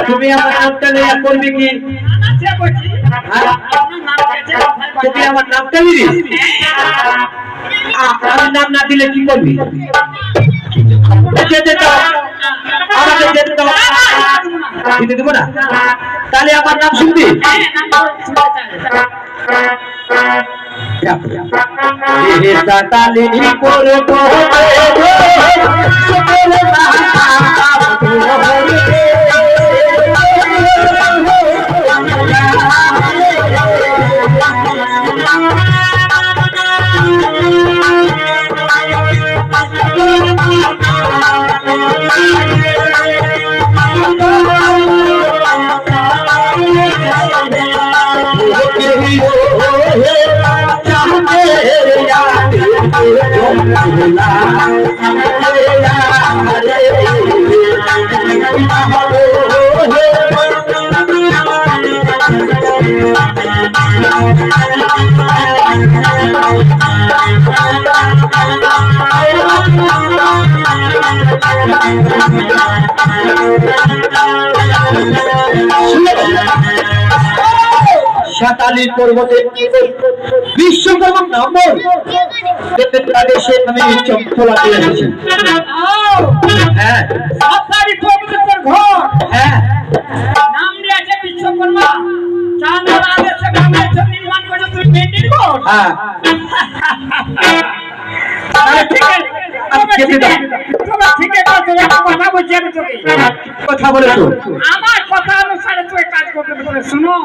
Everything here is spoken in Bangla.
তুমি আমার নামটা নিয়ে করবে কি? তুমি আমার নামটা দিবি? আমার নাম না দিলে কি করবি? যেতে দাও, আমাকে যেতে দাও। দিতে দেবো না? তাহলে আমার নাম শুনবি? সাতালি পর্বতে বিশ্বকর্মা নামর দেশে আমি চক্ষলা দিয়ে এসেছি। হ্যাঁ, সাতালি পর্বতের ঘর। হ্যাঁ, নাম দিয়েছে বিশ্বকর্মা। চাঁদের আদেশে বাংলাদেশ নির্মাণ করেছে তুই মেন্ডির ঘর। হ্যাঁ, ঠিক আছে। কথা বলেছো, আমার কথা অনুসারে তুই কাজ করতে শুনো।